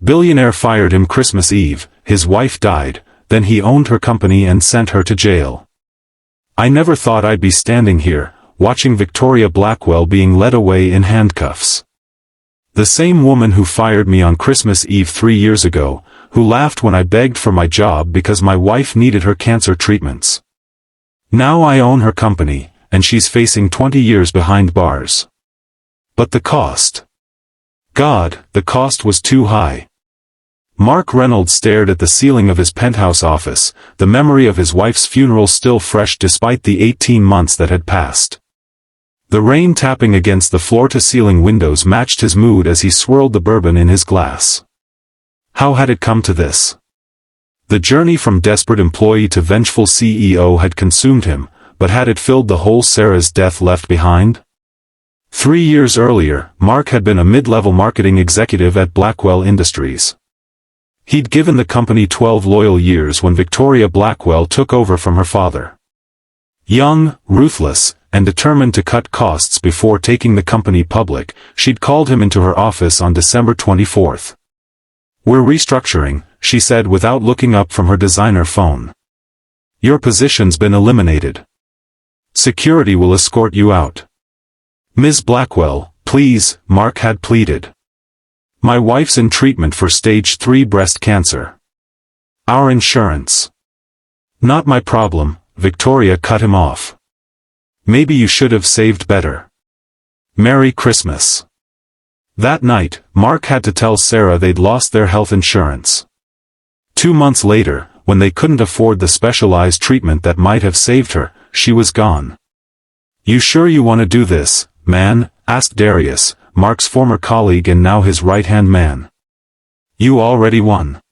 Billionaire fired him Christmas Eve, his wife died, then he owned her company and sent her to jail. I never thought I'd be standing here, watching Victoria Blackwell being led away in handcuffs. The same woman who fired me on Christmas Eve 3 years ago, who laughed when I begged for my job because my wife needed her cancer treatments. Now I own her company, and she's facing 20 years behind bars. But the cost. God, the cost was too high. Mark Reynolds stared at the ceiling of his penthouse office, the memory of his wife's funeral still fresh despite the 18 months that had passed. The rain tapping against the floor-to-ceiling windows matched his mood as he swirled the bourbon in his glass. How had it come to this? The journey from desperate employee to vengeful CEO had consumed him, but had it filled the hole Sarah's death left behind? 3 years earlier, Mark had been a mid-level marketing executive at Blackwell Industries. He'd given the company 12 loyal years when Victoria Blackwell took over from her father. Young, ruthless, and determined to cut costs before taking the company public, she'd called him into her office on December 24th. "We're restructuring," she said without looking up from her designer phone. "Your position's been eliminated. Security will escort you out." "Ms. Blackwell, please," Mark had pleaded. "My wife's in treatment for stage 3 breast cancer. Our insurance." "Not my problem," Victoria cut him off. "Maybe you should have saved better. Merry Christmas." That night, Mark had to tell Sarah they'd lost their health insurance. 2 months later, when they couldn't afford the specialized treatment that might have saved her, she was gone. "You sure you want to do this, man?" asked Darius, Mark's former colleague and now his right-hand man. "You already won.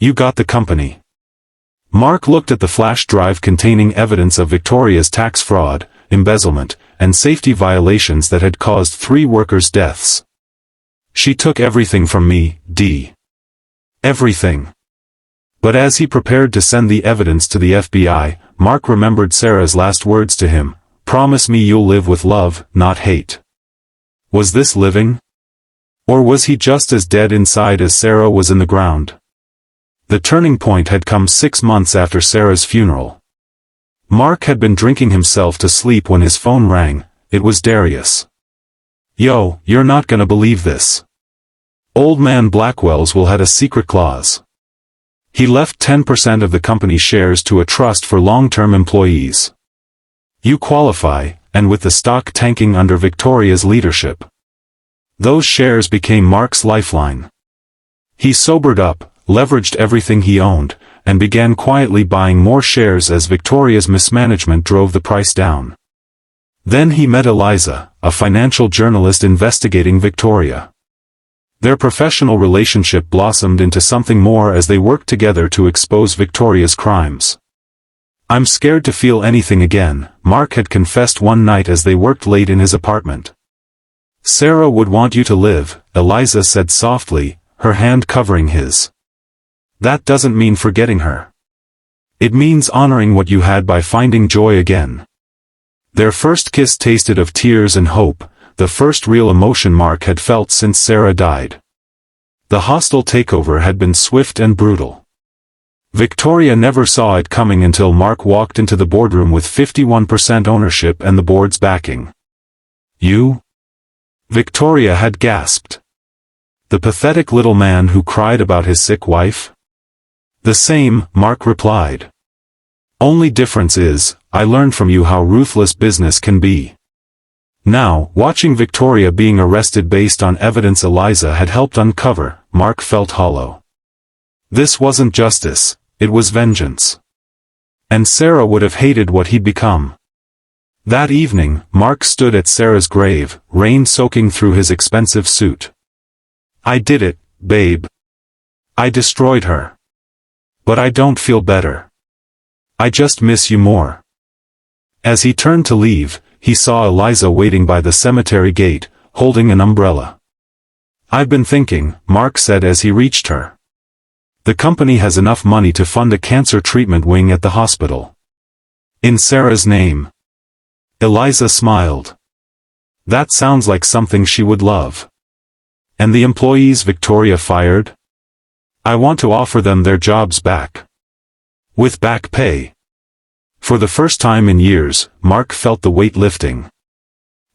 You got the company." Mark looked at the flash drive containing evidence of Victoria's tax fraud, embezzlement, and safety violations that had caused 3 workers' deaths. "She took everything from me, D. Everything." But as he prepared to send the evidence to the FBI, Mark remembered Sarah's last words to him, "Promise me you'll live with love, not hate." Was this living? Or was he just as dead inside as Sarah was in the ground? The turning point had come 6 months after Sarah's funeral. Mark had been drinking himself to sleep when his phone rang. It was Darius. "Yo, you're not gonna believe this. Old man Blackwell's will had a secret clause. He left 10% of the company's shares to a trust for long-term employees. You qualify, and with the stock tanking under Victoria's leadership. Those shares became Mark's lifeline." He sobered up, leveraged everything he owned, and began quietly buying more shares as Victoria's mismanagement drove the price down. Then he met Eliza, a financial journalist investigating Victoria. Their professional relationship blossomed into something more as they worked together to expose Victoria's crimes. "I'm scared to feel anything again," Mark had confessed one night as they worked late in his apartment. "Sarah would want you to live," Eliza said softly, her hand covering his. "That doesn't mean forgetting her. It means honoring what you had by finding joy again." Their first kiss tasted of tears and hope, the first real emotion Mark had felt since Sarah died. The hostile takeover had been swift and brutal. Victoria never saw it coming until Mark walked into the boardroom with 51% ownership and the board's backing. "You?" Victoria had gasped. "The pathetic little man who cried about his sick wife?" "The same," Mark replied. "Only difference is, I learned from you how ruthless business can be." Now, watching Victoria being arrested based on evidence Eliza had helped uncover, Mark felt hollow. This wasn't justice, it was vengeance. And Sarah would have hated what he'd become. That evening, Mark stood at Sarah's grave, rain soaking through his expensive suit. "I did it, babe. I destroyed her. But I don't feel better. I just miss you more." As he turned to leave, he saw Eliza waiting by the cemetery gate, holding an umbrella. "I've been thinking," Mark said as he reached her. "The company has enough money to fund a cancer treatment wing at the hospital. In Sarah's name." Eliza smiled. "That sounds like something she would love." "And the employees Victoria fired?" I want to offer them their jobs back. With back pay. For the first time in years, Mark felt the weight lifting.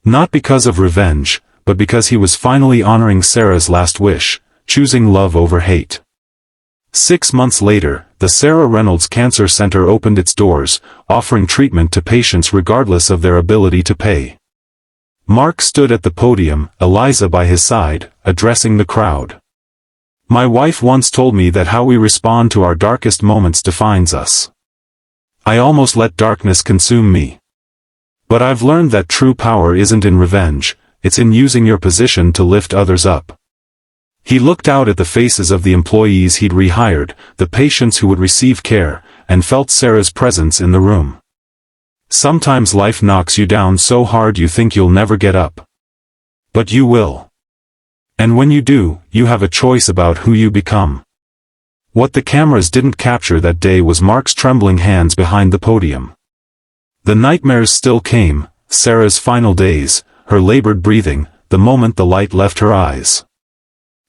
Not because of revenge, but because he was finally honoring Sarah's last wish, choosing love over hate. 6 months later, the Sarah Reynolds Cancer Center opened its doors, offering treatment to patients regardless of their ability to pay. Mark stood at the podium, Eliza by his side, addressing the crowd. My wife once told me that how we respond to our darkest moments defines us. I almost let darkness consume me. But I've learned that true power isn't in revenge, it's in using your position to lift others up. He looked out at the faces of the employees he'd rehired, the patients who would receive care, and felt Sarah's presence in the room. Sometimes life knocks you down so hard you think you'll never get up. But you will. And when you do, you have a choice about who you become. What the cameras didn't capture that day was Mark's trembling hands behind the podium. The nightmares still came, Sarah's final days, her labored breathing, the moment the light left her eyes.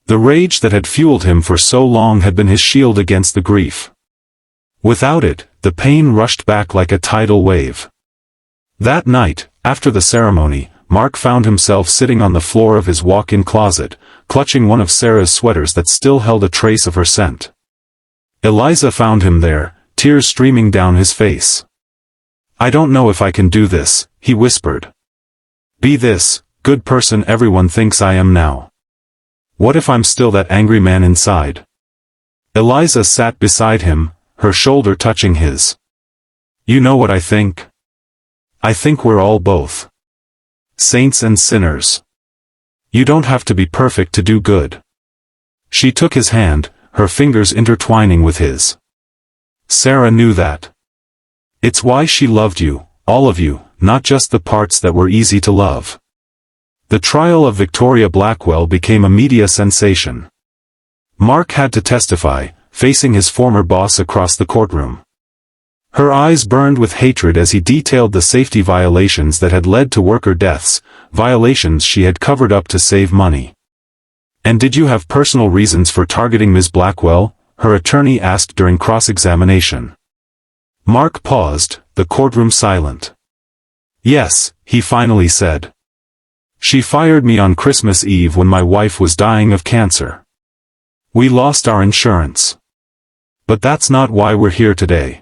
The rage that had fueled him for so long had been his shield against the grief. Without it, the pain rushed back like a tidal wave. That night, after the ceremony, Mark found himself sitting on the floor of his walk-in closet, clutching one of Sarah's sweaters that still held a trace of her scent. Eliza found him there, tears streaming down his face. I don't know if I can do this, he whispered. Be this good person everyone thinks I am now. What if I'm still that angry man inside? Eliza sat beside him, her shoulder touching his. You know what I think? I think we're all both. Saints and sinners. You don't have to be perfect to do good. She took his hand, her fingers intertwining with his. Sarah knew that. It's why she loved you, all of you, not just the parts that were easy to love. The trial of Victoria Blackwell became a media sensation. Mark had to testify, facing his former boss across the courtroom. Her eyes burned with hatred as he detailed the safety violations that had led to worker deaths, violations she had covered up to save money. And did you have personal reasons for targeting Ms. Blackwell? Her attorney asked during cross-examination. Mark paused, the courtroom silent. Yes, he finally said. She fired me on Christmas Eve when my wife was dying of cancer. We lost our insurance. But that's not why we're here today.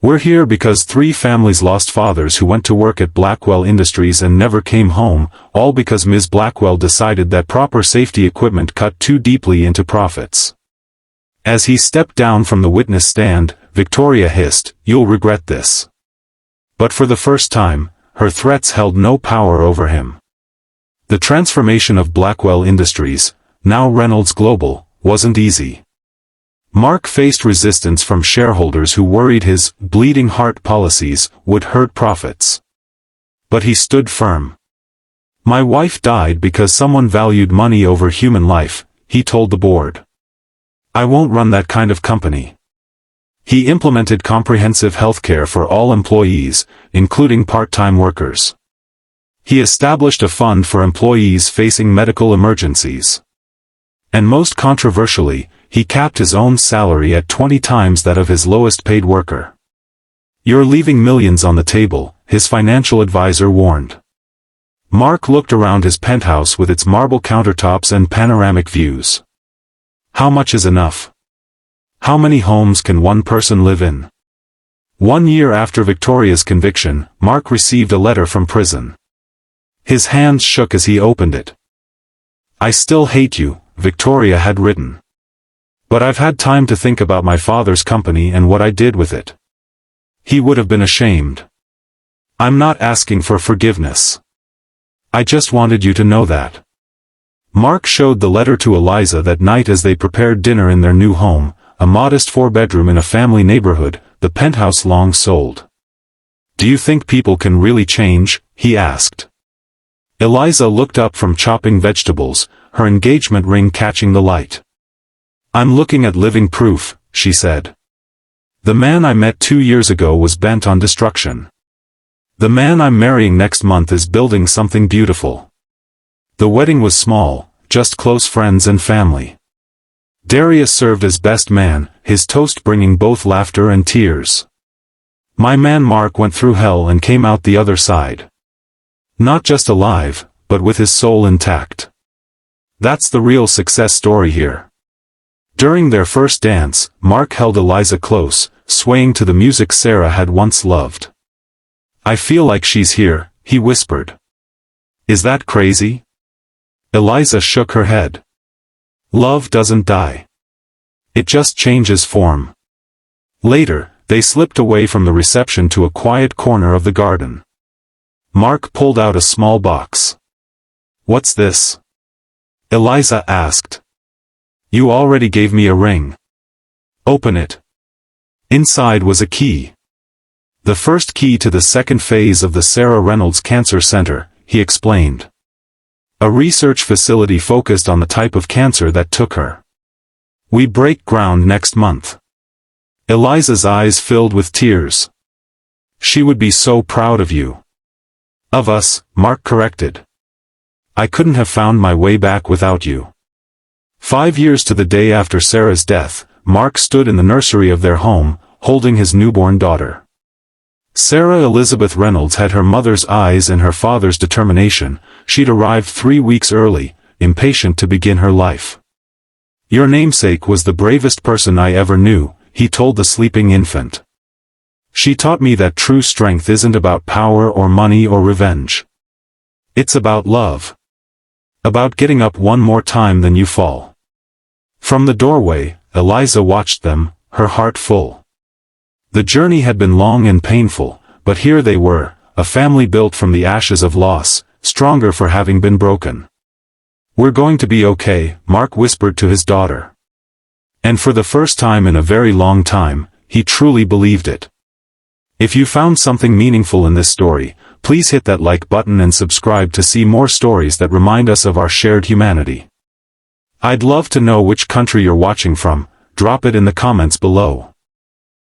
We're here because 3 families lost fathers who went to work at Blackwell Industries and never came home, all because Ms. Blackwell decided that proper safety equipment cut too deeply into profits. As he stepped down from the witness stand, Victoria hissed, "You'll regret this." But for the first time, her threats held no power over him. The transformation of Blackwell Industries, now Reynolds Global, wasn't easy. Mark faced resistance from shareholders who worried his bleeding heart policies would hurt profits. But he stood firm. My wife died because someone valued money over human life, he told the board. I won't run that kind of company. He implemented comprehensive healthcare for all employees, including part-time workers. He established a fund for employees facing medical emergencies. And most controversially, he capped his own salary at 20 times that of his lowest-paid worker. You're leaving millions on the table, his financial advisor warned. Mark looked around his penthouse with its marble countertops and panoramic views. How much is enough? How many homes can one person live in? 1 year after Victoria's conviction, Mark received a letter from prison. His hands shook as he opened it. I still hate you, Victoria had written. But I've had time to think about my father's company and what I did with it. He would have been ashamed. I'm not asking for forgiveness. I just wanted you to know that. Mark showed the letter to Eliza that night as they prepared dinner in their new home, a modest 4-bedroom in a family neighborhood, the penthouse long sold. Do you think people can really change? He asked. Eliza looked up from chopping vegetables, her engagement ring catching the light. I'm looking at living proof, she said. The man I met 2 years ago was bent on destruction. The man I'm marrying next month is building something beautiful. The wedding was small, just close friends and family. Darius served as best man, his toast bringing both laughter and tears. My man Mark went through hell and came out the other side. Not just alive, but with his soul intact. That's the real success story here. During their first dance, Mark held Eliza close, swaying to the music Sarah had once loved. I feel like she's here, he whispered. Is that crazy? Eliza shook her head. Love doesn't die. It just changes form. Later, they slipped away from the reception to a quiet corner of the garden. Mark pulled out a small box. What's this? Eliza asked. You already gave me a ring. Open it. Inside was a key. The first key to the second phase of the Sarah Reynolds Cancer Center, he explained. A research facility focused on the type of cancer that took her. We break ground next month. Eliza's eyes filled with tears. She would be so proud of you. Of us, Mark corrected. I couldn't have found my way back without you. 5 years to the day after Sarah's death, Mark stood in the nursery of their home, holding his newborn daughter. Sarah Elizabeth Reynolds had her mother's eyes and her father's determination. She'd arrived 3 weeks early, impatient to begin her life. Your namesake was the bravest person I ever knew, he told the sleeping infant. She taught me that true strength isn't about power or money or revenge. It's about love. About getting up one more time than you fall. From the doorway, Eliza watched them, her heart full. The journey had been long and painful, but here they were, a family built from the ashes of loss, stronger for having been broken. We're going to be okay, Mark whispered to his daughter. And for the first time in a very long time, he truly believed it. If you found something meaningful in this story, please hit that like button and subscribe to see more stories that remind us of our shared humanity. I'd love to know which country you're watching from. Drop it in the comments below.